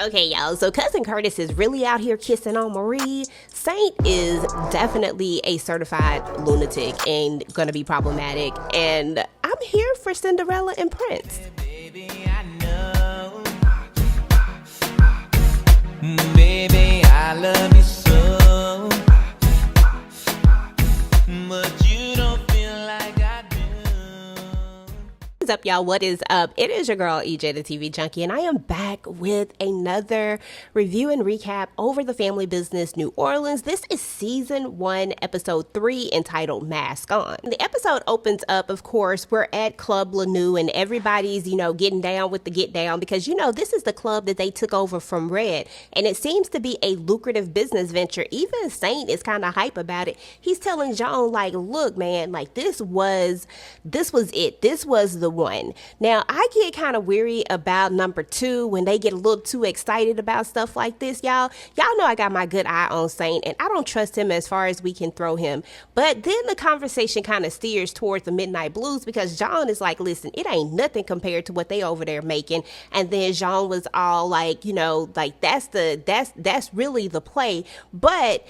Okay, y'all, so Cousin Curtis is really out here kissing on Marie. Saint is definitely a certified lunatic and gonna be problematic. And I'm here for Cinderella and Prince. Baby, I know. Baby, I love you so. But you don't feel like I do. What's up, y'all? What is up? It is your girl EJ the TV Junkie, and I am back with another review and recap over the family business New Orleans. This is season 1, episode 3, entitled Mask On. The episode opens up, of course, we're at Club Lanou and everybody's, getting down with the get down because, this is the club that they took over from Red, and it seems to be a lucrative business venture. Even Saint is kind of hype about it. He's telling Jean, like, look, man, like this was it. This was the one. Now, I get kind of weary about number 2 when they get a little too excited about stuff like this, y'all. Y'all know I got my good eye on Saint, and I don't trust him as far as we can throw him. But then the conversation kind of steers towards the Midnight Blues because Jean is like, listen, it ain't nothing compared to what they over there making. And then Jean was all like, like that's really the play. But,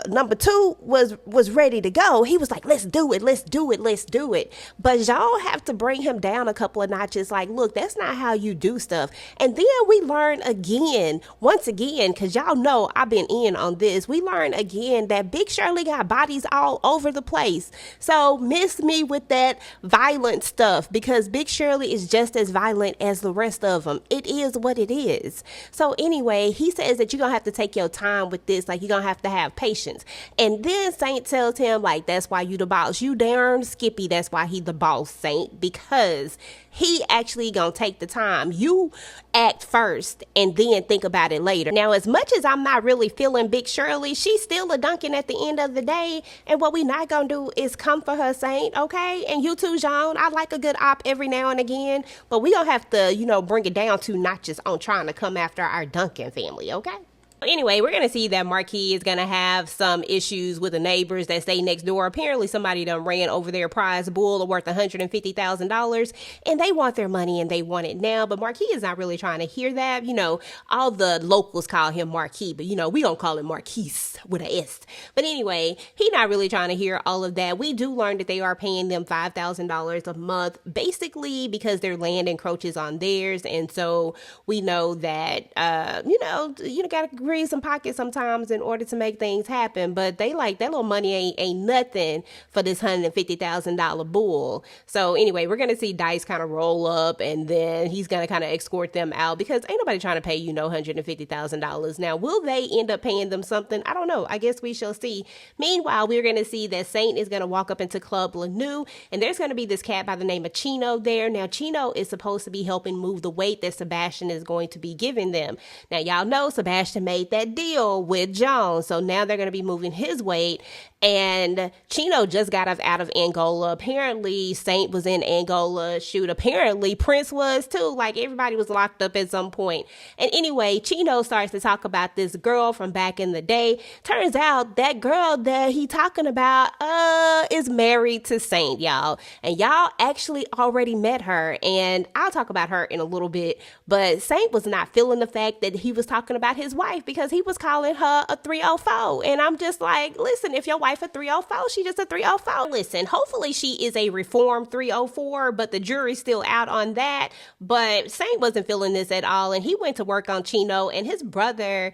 number 2 was ready to go. He was like, let's do it. But y'all have to bring him down a couple of notches. Like, look, that's not how you do stuff. And then we learn once again, because y'all know I've been in on this. We learn again that Big Shirley got bodies all over the place. So miss me with that violent stuff because Big Shirley is just as violent as the rest of them. It is what it is. So anyway, he says that you're going to have to take your time with this. Like, you're going to have patience. And then Saint tells him, like, that's why you the boss. You darn Skippy, that's why he the boss, Saint, because he actually gonna take the time. You act first and then think about it later. Now, as much as I'm not really feeling Big Shirley, she's still a Duncan at the end of the day. And what we not gonna do is come for her, Saint, okay? And you too, Jean. I like a good op every now and again, but we gonna have to, bring it down 2 notches on trying to come after our Duncan family, okay? Anyway, we're going to see that Marquis is going to have some issues with the neighbors that stay next door. Apparently, somebody done ran over their prize bull worth $150,000, and they want their money and they want it now. But Marquis is not really trying to hear that. All the locals call him Marquis, but, we don't call him Marquis with an S. But anyway, he's not really trying to hear all of that. We do learn that they are paying them $5,000 a month, basically because their land encroaches on theirs. And so we know that, you got to grease some pockets sometimes in order to make things happen, but they like that little money ain't nothing for this $150,000 bull. So anyway, we're gonna see Dice kind of roll up, and then he's gonna kind of escort them out because ain't nobody trying to pay $150,000. Now, will they end up paying them something? I don't know. I guess we shall see. Meanwhile, we're gonna see that Saint is gonna walk up into Club Lanou, and there's gonna be this cat by the name of Chino there. Now, Chino is supposed to be helping move the weight that Sebastian is going to be giving them. Now, y'all know Sebastian made that deal with John, so now they're going to be moving his weight. And Chino just got out of Angola. Apparently Saint was in Angola. Shoot, apparently Prince was too. Like, everybody was locked up at some point. And anyway, Chino starts to talk about this girl from back in the day. Turns out that girl that he talking about is married to Saint, y'all. And y'all actually already met her, and I'll talk about her in a little bit. But Saint was not feeling the fact that he was talking about his wife because he was calling her a 304. And I'm just like, listen, if your wife a 304, she just a 304. Listen, hopefully she is a reformed 304, but the jury's still out on that. But Saint wasn't feeling this at all, and he went to work on Chino, and his brother,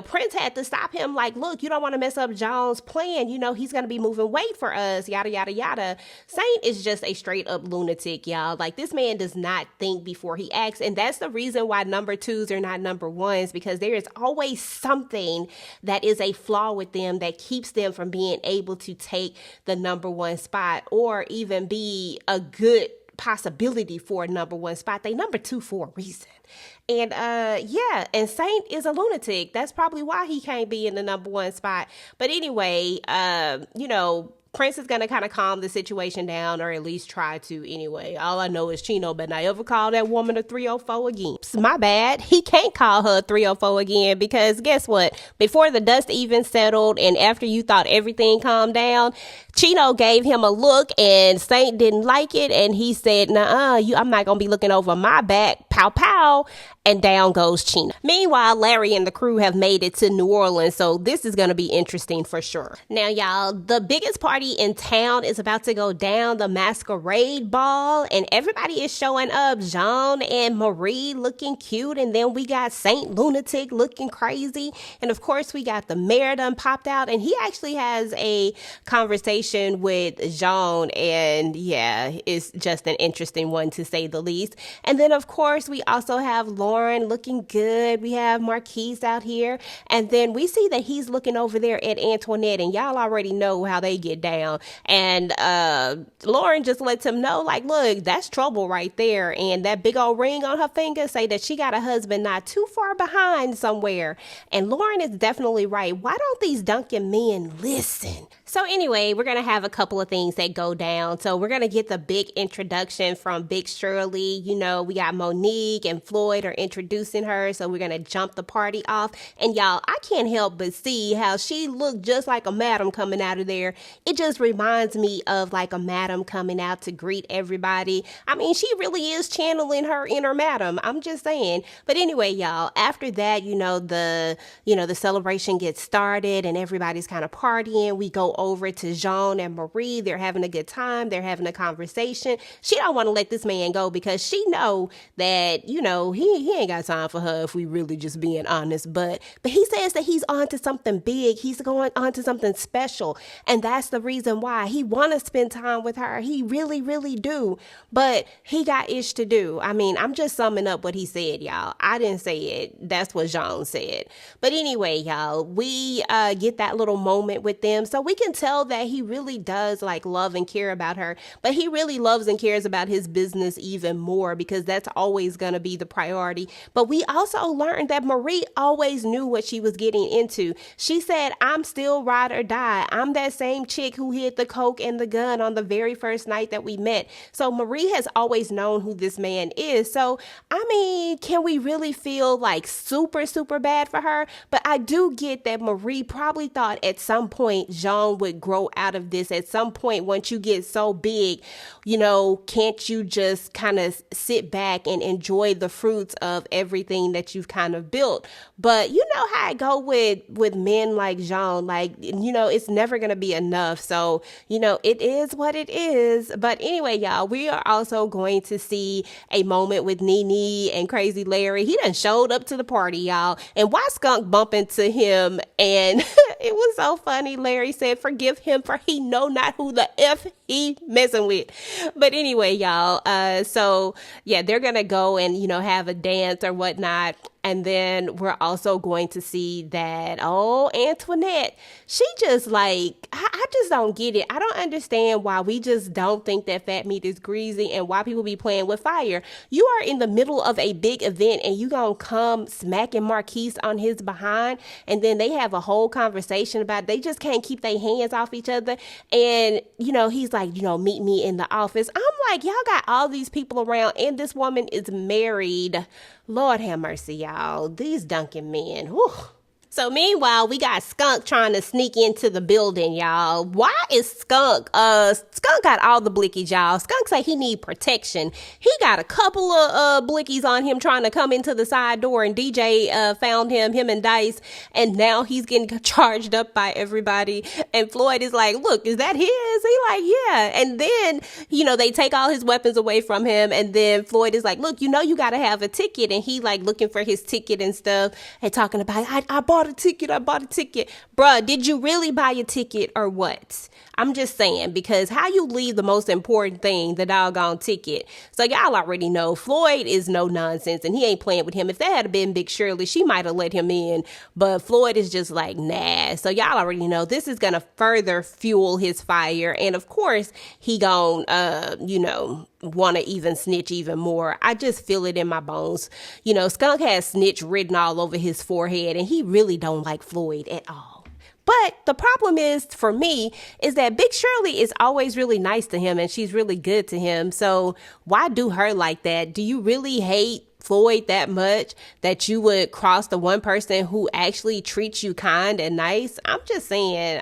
Prince had to stop him, like, look, you don't want to mess up John's plan. He's going to be moving weight for us, yada, yada, yada. Saint is just a straight up lunatic, y'all. Like, this man does not think before he acts, and that's the reason why number 2s are not number 1s, because there is always something that is a flaw with them that keeps them from being able to take the number 1 spot or even be a good possibility for a number 1 spot. They number 2 for a reason. And and Saint is a lunatic. That's probably why he can't be in the number 1 spot. But anyway, Prince is going to kind of calm the situation down, or at least try to anyway. All I know is Chino better not ever call that woman a 304 again. My bad. He can't call her a 304 again because guess what? Before the dust even settled and after you thought everything calmed down, Chino gave him a look and Saint didn't like it. And he said, I'm not going to be looking over my back. Pow, pow. and down goes Chyna. Meanwhile, Larry and the crew have made it to New Orleans, so this is going to be interesting for sure. Now, y'all, the biggest party in town is about to go down, the masquerade ball, and everybody is showing up. Jean and Marie looking cute, and then we got Saint Lunatic looking crazy, and of course we got the mayor done popped out, and he actually has a conversation with Jean, and yeah, it's just an interesting one to say the least. And then of course we also have Lauren looking good. We have Marquis out here, and then we see that he's looking over there at Antoinette, and y'all already know how they get down. And Lauren just lets him know, like, look, that's trouble right there, and that big old ring on her finger say that she got a husband not too far behind somewhere. And Lauren is definitely right. Why don't these Duncan men listen? So anyway, we're going to have a couple of things that go down. So we're going to get the big introduction from Big Shirley. You know, we got Monique and Floyd are introducing her. So we're going to jump the party off. And y'all, I can't help but see how she looked just like a madam coming out of there. It just reminds me of like a madam coming out to greet everybody. I mean, she really is channeling her inner madam. I'm just saying. But anyway, y'all, after that, the celebration gets started and everybody's kind of partying. We go over to Jean and Marie. They're having a good time. They're having a conversation. She don't want to let this man go because she know that, he ain't got time for her if we really just being honest. But he says that he's on to something big. He's going on to something special. And that's the reason why he want to spend time with her. He really, really do. But he got ish to do. I mean, I'm just summing up what he said, y'all. I didn't say it. That's what Jean said. But anyway, y'all, we get that little moment with them. So we can tell that he really does like love and care about her, but he really loves and cares about his business even more because that's always going to be the priority. But we also learned that Marie always knew what she was getting into. She said, I'm still ride or die. I'm that same chick who hid the coke and the gun on the very first night that we met. So Marie has always known who this man is. So, I mean, can we really feel like super, super bad for her? But I do get that Marie probably thought at some point Jean would grow out of this. At some point, once you get so big, can't you just kind of sit back and enjoy the fruits of everything that you've kind of built? But you know how I go with men like Jean, like, it's never going to be enough. So, it is what it is. But anyway, y'all, we are also going to see a moment with Nene and Crazy Larry. He done showed up to the party, y'all. And why Skunk bump into him? And it was so funny. Larry said, forgive him for he know not who the F he messing with. But anyway, y'all, so yeah, they're going to go and, have a dance or whatnot. And then we're also going to see that, Antoinette, she just like, I just don't get it. I don't understand why we just don't think that fat meat is greasy and why people be playing with fire. You are in the middle of a big event and you gonna come smacking Marquis on his behind. And then they have a whole conversation about they just can't keep their hands off each other. And, he's like, meet me in the office. I'm like, y'all got all these people around and this woman is married. Lord have mercy, y'all. These Duncan men. Whew. So meanwhile, we got Skunk trying to sneak into the building, y'all. Why is Skunk? Skunk got all the blickies, y'all. Skunk say he need protection. He got a couple of blickies on him trying to come into the side door, and DJ found him and Dice, and now he's getting charged up by everybody. And Floyd is like, look, is that his? He like, yeah. And then, they take all his weapons away from him, and then Floyd is like, look, you got to have a ticket, and he like looking for his ticket and stuff, and talking about, I bought a ticket. Bruh, did you really buy a ticket or what? I'm just saying, because how you leave the most important thing, the doggone ticket. So y'all already know Floyd is no nonsense and he ain't playing with him. If that had been Big Shirley, she might have let him in, but Floyd is just like, nah. So y'all already know this is going to further fuel his fire. And of course he gonna, want to even snitch even more. I just feel it in my bones. Skunk has snitch written all over his forehead and he really don't like Floyd at all. But the problem is, for me, is that Big Shirley is always really nice to him and she's really good to him. So why do her like that? Do you really hate Floyd that much that you would cross the one person who actually treats you kind and nice? I'm just saying,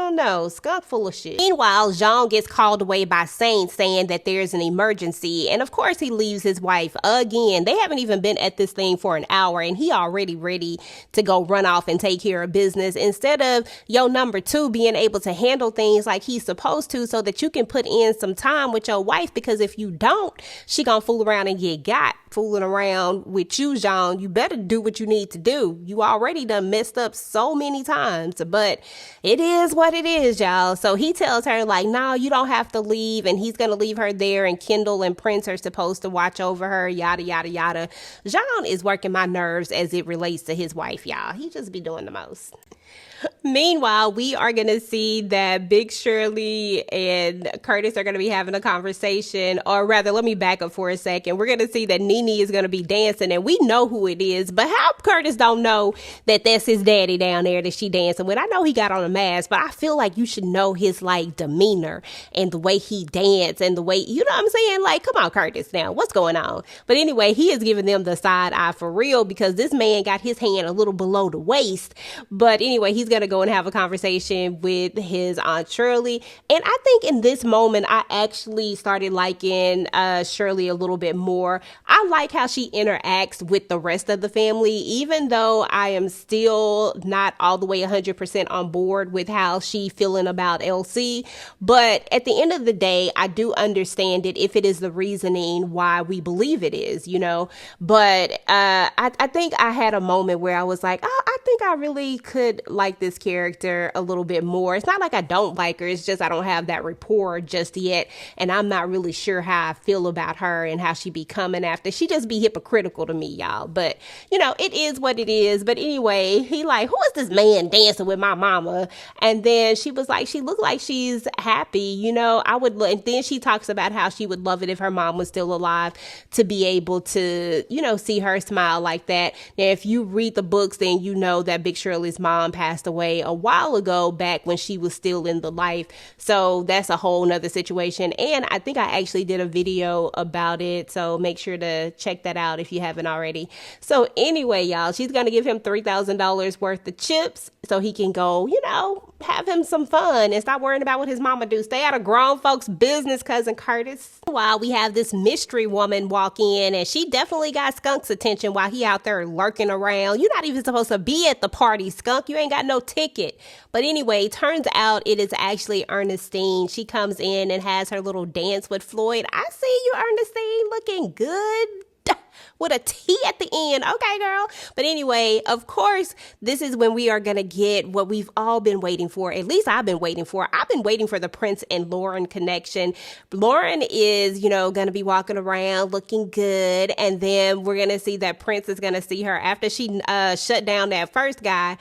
don't know. Skunk full of shit. Meanwhile, Jean gets called away by Saint saying that there's an emergency. And of course, he leaves his wife again. They haven't even been at this thing for an hour and he already ready to go run off and take care of business instead of your number two being able to handle things like he's supposed to so that you can put in some time with your wife, because if you don't, she gonna fool around and get got fooling around with you, Jean. You better do what you need to do. You already done messed up so many times, but it is what it is, y'all. So he tells her like, no, you don't have to leave, and he's gonna leave her there, and Kendall and Prince are supposed to watch over her, yada yada yada. Jean is working my nerves as it relates to his wife, y'all. He just be doing the most. Meanwhile, we are going to see that Big Shirley and Curtis are going to be having a conversation, or rather, let me back up for a second. We're going to see that Nene is going to be dancing, and we know who it is, but how Curtis don't know that that's his daddy down there that she dancing with? I know he got on a mask, but I feel like you should know his like demeanor and the way he dance and the way, you know what I'm saying? Like, come on, Curtis, now, what's going on? But anyway, he is giving them the side eye for real because this man got his hand a little below the waist. But anyway, he's going to go and have a conversation with his Aunt Shirley. And I think in this moment, I actually started liking Shirley a little bit more. I like how she interacts with the rest of the family, even though I am still not all the way 100% on board with how she feeling about LC. But at the end of the day, I do understand it if it is the reasoning why we believe it is, you know. But I think I had a moment where I was like, oh, I think I really could like this character a little bit more. It's not like I don't like her. It's just I don't have that rapport just yet. And I'm not really sure how I feel about her and how she be coming after. She just be hypocritical to me, y'all. But, you know, it is what it is. But anyway, he like, who is this man dancing with my mama? And then she was like, she looked like she's happy, you know. And then she talks about how she would love it if her mom was still alive to be able to, you know, see her smile like that. Now, if you read the books, then you know that Big Shirley's mom passed away a while ago, back when she was still in the life. So that's a whole nother situation. And I think I actually did a video about it. So make sure to check that out if you haven't already. So anyway, y'all, she's going to give him $3,000 worth of chips so he can go, you know, have him some fun and stop worrying about what his mama do. Stay out of grown folks' business, cousin Curtis. While we have this mystery woman walk in, and she definitely got Skunk's attention while he out there lurking around. You're not even supposed to be at the party, Skunk. You ain't got no ticket. But anyway, turns out it is actually Ernestine. She comes in and has her little dance with Floyd. I see you, Ernestine, looking good. With a T at the end. Okay, girl. But anyway, of course, this is when we are going to get what we've all been waiting for. At least I've been waiting for. I've been waiting for the Prince and Lauren connection. Lauren is, you know, going to be walking around looking good. And then we're going to see that Prince is going to see her after she shut down that first guy.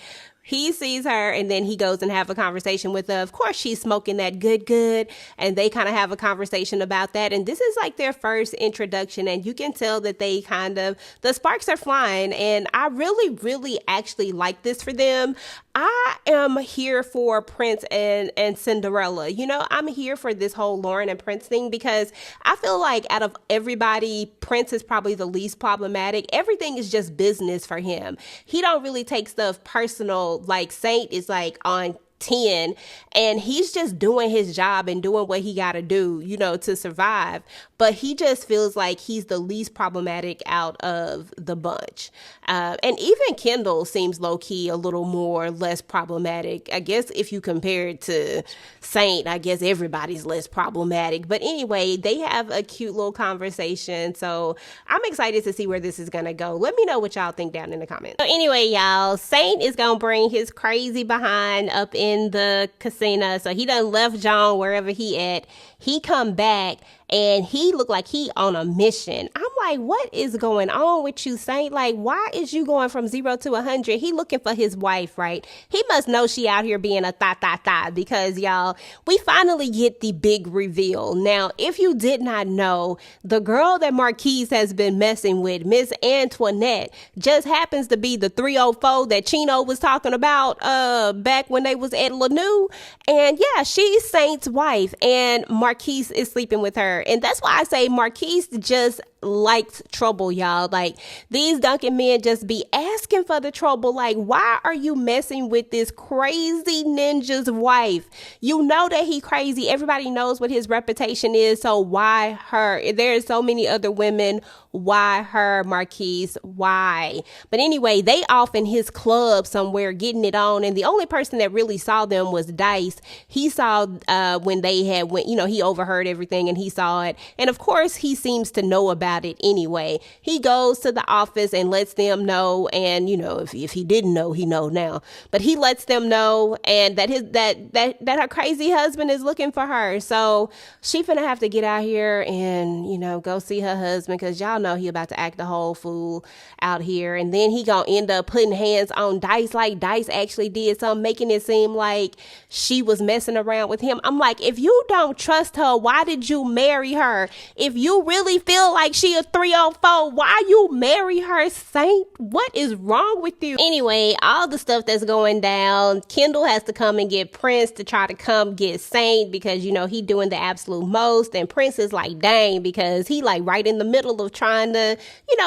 He sees her and then he goes and have a conversation with her. Of course, she's smoking that good. And they kind of have a conversation about that. And this is like their first introduction. And you can tell that they the sparks are flying. And I really actually like this for them. I am here for Prince and Cinderella. You know, I'm here for this whole Lauren and Prince thing because I feel like out of everybody, Prince is probably the least problematic. Everything is just business for him. He don't really take stuff personal. Like Saint is like on 10 and he's just doing his job and doing what he got to do, you know, to survive. But he just feels like he's the least problematic out of the bunch. And even Kendall seems low key a little more less problematic. I guess if you compare it to Saint, I guess everybody's less problematic. But anyway, they have a cute little conversation. So I'm excited to see where this is going to go. Let me know what y'all think down in the comments. So anyway, y'all, Saint is going to bring his crazy behind up in the casino. So he done left John wherever he at. He come back and he looked like he on a mission. I'm like, what is going on with you, Saint? Like, why is you going from 0 to 100? He looking for his wife, right? He must know she out here being a thot because, y'all, we finally get the big reveal. Now, if you did not know, the girl that Marquis has been messing with, Miss Antoinette, just happens to be the 304 that Chino was talking about back when they was at Lanou. And yeah, she's Saint's wife and Marquis is sleeping with her. her. And that's why I say Marquis just likes trouble, y'all. Like, these Duncan men just be asking for the trouble. Like, why are you messing with this crazy ninja's wife? You know that he crazy. Everybody knows what his reputation is. So why her? There's so many other women. Why her, Marquis? Why? But anyway, they off in his club somewhere getting it on. And the only person that really saw them was Dice. He saw when they had went, he overheard everything and he saw it. And of course, he seems to know about it anyway. He goes to the office and lets them know. And, if he didn't know, he know now. But he lets them know and that that her crazy husband is looking for her. So she finna have to get out here and, go see her husband, because y'all know he about to act a whole fool out here. And then he gonna end up putting hands on Dice, like Dice actually did something, making it seem like she was messing around with him. I'm like, if you don't trust her, why did you marry her? If you really feel like she a 304, why you marry her, Saint? What is wrong with you? Anyway, all the stuff that's going down, Kendall has to come and get Prince to try to come get Saint, because he doing the absolute most. And Prince is like, dang, because he like right in the middle of trying to,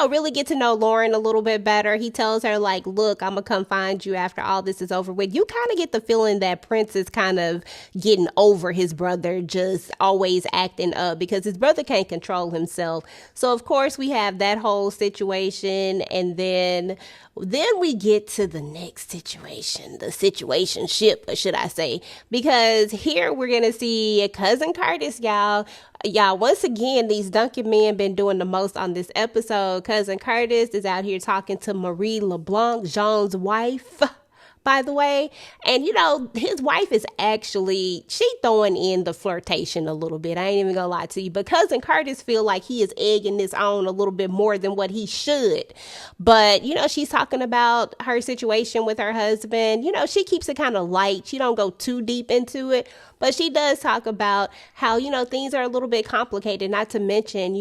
really get to know Lauren a little bit better. He tells her like, look, I'm gonna come find you after all this is over with. You kind of get the feeling that Prince is kind of getting over his brother just always acting up, because his brother can't control himself. So of course we have that whole situation, and then we get to the next situation, the situationship, should I say, because here we're going to see Cousin Curtis, y'all. Once again, these Duncan men been doing the most on this episode. Cousin Curtis is out here talking to Marie LeBlanc, Jean's wife, by the way. And, his wife is actually, she throwing in the flirtation a little bit. I ain't even gonna lie to you. But Cousin Curtis feel like he is egging this on a little bit more than what he should. But, she's talking about her situation with her husband. She keeps it kind of light. She don't go too deep into it. But she does talk about how, things are a little bit complicated, not to mention,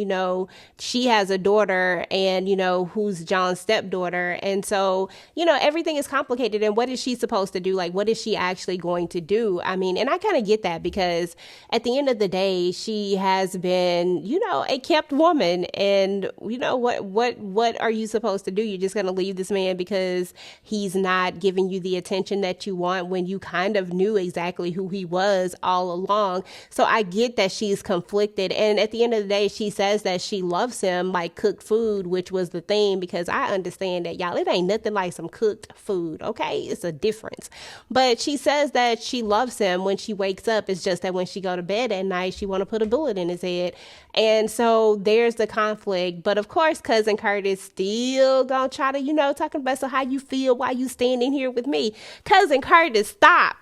she has a daughter and, who's John's stepdaughter. And so, everything is complicated. And what is she supposed to do? Like, what is she actually going to do? I mean, and I kind of get that, because at the end of the day, she has been, a kept woman. And, what are you supposed to do? You're just going to leave this man because he's not giving you the attention that you want, when you kind of knew exactly who he was all along. So I get that she's conflicted. And at the end of the day, she says that she loves him, like cooked food, which was the thing, because I understand that, y'all, it ain't nothing like some cooked food. Okay. It's a difference. But she says that she loves him when she wakes up. It's just that when she go to bed at night, she want to put a bullet in his head. And so there's the conflict. But of course, Cousin Curtis still gonna try to, talking about, so how you feel while you standing here with me? Cousin Curtis, stop.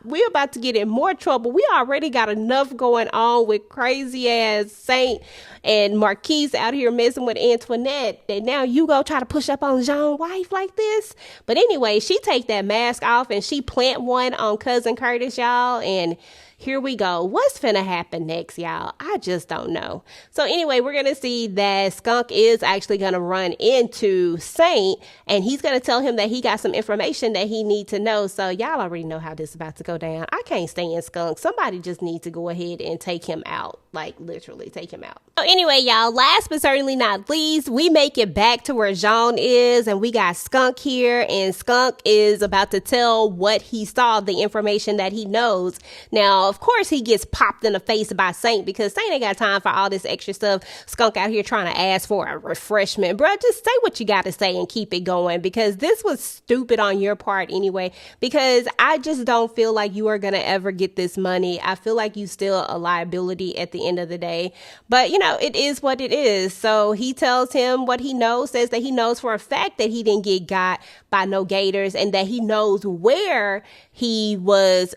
We're about to get in more trouble. We already got enough going on with crazy ass Saint and Marquis out here messing with Antoinette, and now you go try to push up on Jean's wife like this. But anyway, she take that mask off and she plant one on Cousin Curtis, y'all, and here we go. What's finna happen next, y'all? I just don't know. So anyway, we're going to see that Skunk is actually going to run into Saint, and he's going to tell him that he got some information that he needs to know. So y'all already know how this is about to go down. I can't stand Skunk. Somebody just needs to go ahead and take him out. Like, literally take him out. So anyway, y'all, last but certainly not least, we make it back to where Jean is, and we got Skunk here, and Skunk is about to tell what he saw, the information that he knows. Now, of course, he gets popped in the face by Saint, because Saint ain't got time for all this extra stuff. Skunk out here trying to ask for a refreshment. Bro, just say what you got to say and keep it going, because this was stupid on your part anyway, because I just don't feel like you are going to ever get this money. I feel like you still a liability at the end of the day. But, it is what it is. So he tells him what he knows, says that he knows for a fact that he didn't get got by no gators, and that he knows where he was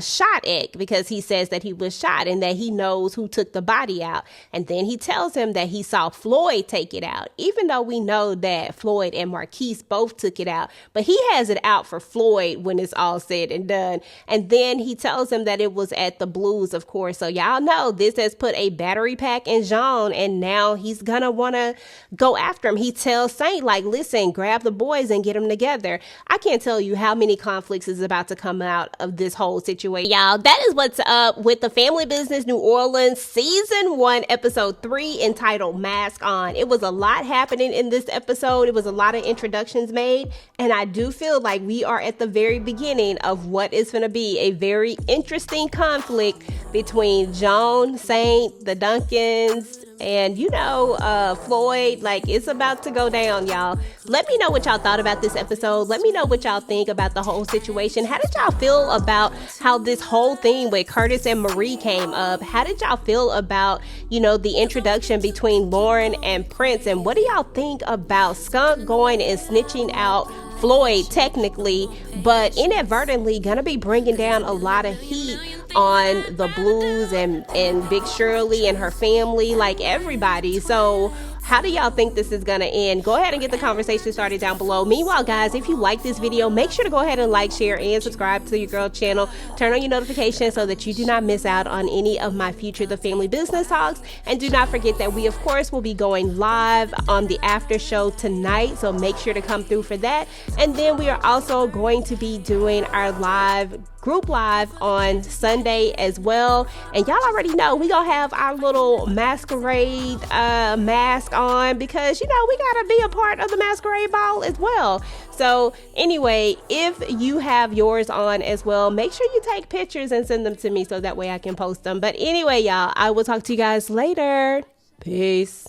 shot at, because he says that he was shot, and that he knows who took the body out. And then he tells him that he saw Floyd take it out, even though we know that Floyd and Marquis both took it out, but he has it out for Floyd when it's all said and done. And then he tells him that it was at the Blues, of course. So y'all know this has put a battery pack in Jean Jean, and now he's gonna want to go after him. He tells Saint, like, listen, grab the boys and get them together. I can't tell you how many conflicts is about to come out of this whole situation. Y'all, that is what's up with the Family Business New Orleans season 1 episode 3 entitled Mask On. It was a lot happening in this episode. It was a lot of introductions made, and I do feel like we are at the very beginning of what is going to be a very interesting conflict between Jean, Saint, the Duncans, and Floyd. Like, it's about to go down, y'all. Let me know what y'all thought about this episode. Let me know what y'all think about the whole situation. How did y'all feel about how this whole thing with Curtis and Marie came up? How did y'all feel about, the introduction between Lauren and Prince? And what do y'all think about Skunk going and snitching out Floyd, technically, but inadvertently gonna be bringing down a lot of heat on the Blues and Big Shirley and her family, like everybody. So how do y'all think this is gonna end? Go ahead and get the conversation started down below. Meanwhile, guys, if you like this video, make sure to go ahead and like, share, and subscribe to your girl channel. Turn on your notifications so that you do not miss out on any of my future The Family Business Talks. And do not forget that we, of course, will be going live on the after show tonight, so make sure to come through for that. And then we are also going to be doing our group live on Sunday as well. And y'all already know we gonna have our little masquerade mask on, because we gotta be a part of the masquerade ball as well. So anyway, if you have yours on as well, make sure you take pictures and send them to me so that way I can post them. But anyway, y'all, I will talk to you guys later. Peace.